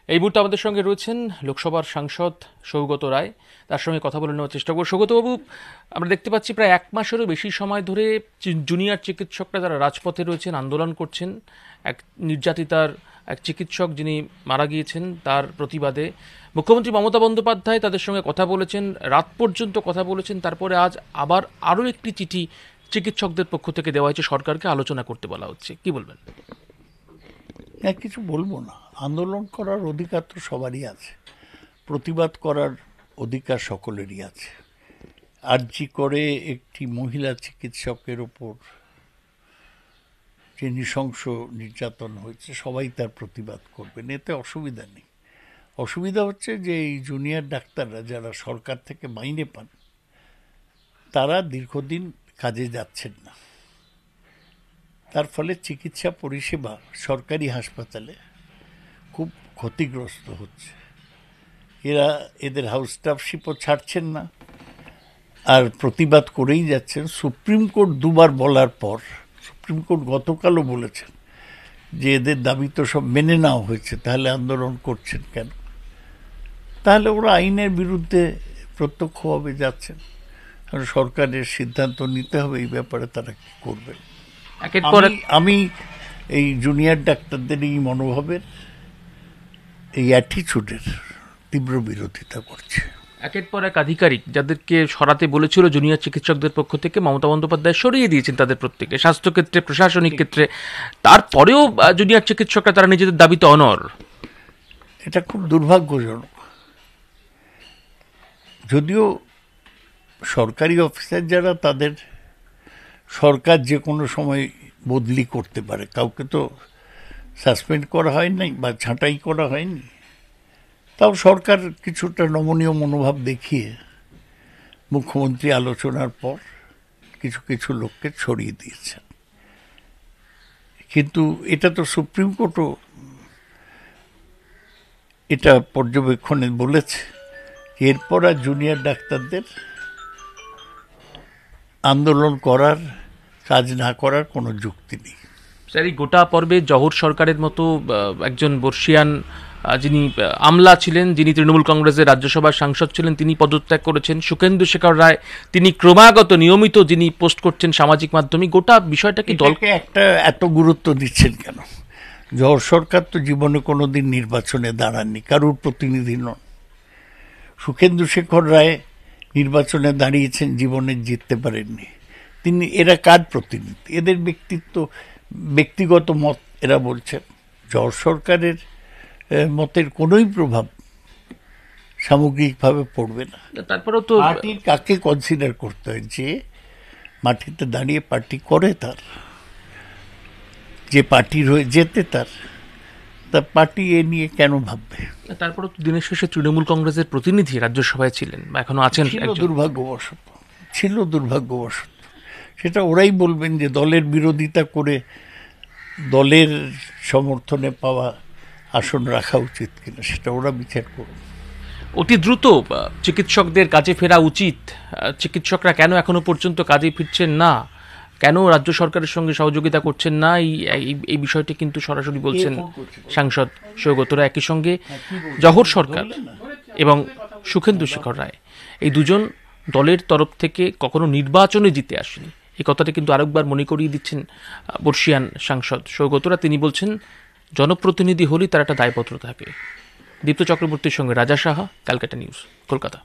এই মুহূর্তে আমাদের সঙ্গে রয়েছেন লোকসভার সাংসদ সৌগত রায়। তার সঙ্গে কথা বলে নেওয়ার চেষ্টা করব। সৌগতবাবু, আমরা দেখতে পাচ্ছি প্রায় এক মাসেরও বেশি সময় ধরে জুনিয়র চিকিৎসকরা যারা রাজপথে রয়েছেন, আন্দোলন করছেন। এক নির্যাতিতার এক চিকিৎসক যিনি মারা গিয়েছেন তার প্রতিবাদে মুখ্যমন্ত্রী মমতা বন্দ্যোপাধ্যায় তাদের সঙ্গে কথা বলেছেন, রাত পর্যন্ত কথা বলেছেন। তারপরে আজ আবার আরও একটি চিঠি চিকিৎসকদের পক্ষ থেকে দেওয়া হয়েছে, সরকারকে আলোচনা করতে বলা হচ্ছে। কি বলবেন? কিছু বলবো না। আন্দোলন করার অধিকার তো সবারই আছে, প্রতিবাদ করার অধিকার সকলেরই আছে। আরজি করে একটি মহিলা চিকিৎসকের ওপর যে নৃশংস নির্যাতন হয়েছে, সবাই তার প্রতিবাদ করবেন, এতে অসুবিধা নেই। অসুবিধা হচ্ছে যে এই জুনিয়র ডাক্তাররা যারা সরকার থেকে মাইনে পান, তারা দীর্ঘদিন কাজে যাচ্ছেন না। তার ফলে চিকিৎসা পরিষেবা সরকারি হাসপাতালে খুব ক্ষতিগ্রস্ত হচ্ছে। এদের হাউস স্টাফশিপও ছাড়ছেন না, আর প্রতিবাদ করেই যাচ্ছেন। সুপ্রিম কোর্ট দুবার বলার পর সুপ্রিম কোর্ট গতকালও বলেছেন যে এদের দাবি তো সব মেনে নেওয়া হয়েছে, তাহলে আন্দোলন করছেন কেন? তাহলে ওরা আইনের বিরুদ্ধে প্রত্যক্ষভাবে যাচ্ছেন। সরকারের সিদ্ধান্ত নিতে হবে এই ব্যাপারে তারা কি করবেন। আমি এই জুনিয়র ডাক্তারদের এই মনোভাবের, এই অ্যাটিচিউডের তীব্র বিরোধিতা করছে। একের পর এক আধিকারিক যাদেরকে সরাতে বলেছিল জুনিয়র চিকিৎসকদের পক্ষ থেকে, মমতা বন্দ্যোপাধ্যায় সরিয়ে দিয়েছেন তাদের প্রত্যেকে, স্বাস্থ্যক্ষেত্রে, প্রশাসনিক ক্ষেত্রে। তারপরেও জুনিয়র চিকিৎসকরা তারা নিজেদের দাবিতে অনড়। এটা খুব দুর্ভাগ্যজনক। যদিও সরকারি অফিসার যারা, তাদের সরকার যে কোনো সময় বদলি করতে পারে, কাউকে তো সাসপেন্ড করা হয়নি বা ছাঁটাই করা হয়নি। তাও সরকার কিছুটা নমনীয় মনোভাব দেখিয়ে মুখ্যমন্ত্রী আলোচনার পর কিছু কিছু লোককে ছড়িয়ে দিয়েছেন। কিন্তু এটা তো সুপ্রিম কোর্টও এটা পর্যবেক্ষণে বলেছে, এরপর আর জুনিয়র ডাক্তারদের আন্দোলন করার, কাজ না করার কোনো যুক্তি নেই। স্যার, এই গোটা পর্বে জহর সরকারের মতো একজন বর্ষিয়ান যিনি আমলা ছিলেন, যিনি তৃণমূল কংগ্রেসের রাজ্যসভার সাংসদ ছিলেন, তিনি পদত্যাগ করেছেন। সুখেন্দু শেখর রায়, তিনি ক্রমাগত নিয়মিত যিনি পোস্ট করছেন সামাজিক মাধ্যমে, গোটা বিষয়টাকে দলকে একটা এত গুরুত্ব দিচ্ছেন কেন? জহর সরকার তো জীবনে কোনোদিন নির্বাচনে দাঁড়াননি, কারুর প্রতিনিধি নন। সুখেন্দু শেখর রায় নির্বাচনে দাঁড়িয়েছেন, জীবনে জিততে পারেননি তিনি। এরা কার প্রতিনিধি? এদের ব্যক্তিগত মত এরা বলছেন। জহর সরকারের মতের কোনোই প্রভাব সামগ্রিকভাবে পড়বে না। তারপরেও তো পার্টির কাকে কনসিডার করতে হয়? যে মাটিতে দাঁড়িয়ে পার্টি করে, তার যে পার্টির হয়ে যেতে, তার পার্টি এ নিয়ে কেন ভাববে? তারপরে তো দিনের শেষে তৃণমূল কংগ্রেসের প্রতিনিধি রাজ্যসভায় ছিলেন বা এখনো আছেন। দুর্ভাগ্যবশত সেটা ওরাই বলবেন যে দলের বিরোধিতা করে দলের সমর্থনে পাওয়া আসন রাখা উচিত কিনা, সেটা ওরা বিচার করুন। অতি দ্রুত চিকিৎসকদের কাজে ফেরা উচিত। চিকিৎসকরা কেন এখনো পর্যন্ত কাজে ফিরছেন না, কেন রাজ্য সরকারের সঙ্গে সহযোগিতা করছেন না, এই বিষয়টি কিন্তু সরাসরি বলছেন সাংসদ সৌগত রায়। একই সঙ্গে জহর সরকার এবং সুখেন্দু শেখর রায়, এই দুজন দলের তরফ থেকে কখনো নির্বাচনে জিতে আসেনি। এই কথাটি কিন্তু আরেকবার মনে করিয়ে দিচ্ছেন বর্ষিয়ান সাংসদ সৌগত রায়। তিনি বলছেন জনপ্রতিনিধি হলেই তার একটা দায়পত্র থাকে। দীপ্ত চক্রবর্তীর সঙ্গে রাজা সাহা, ক্যালকাটা নিউজ, কলকাতা।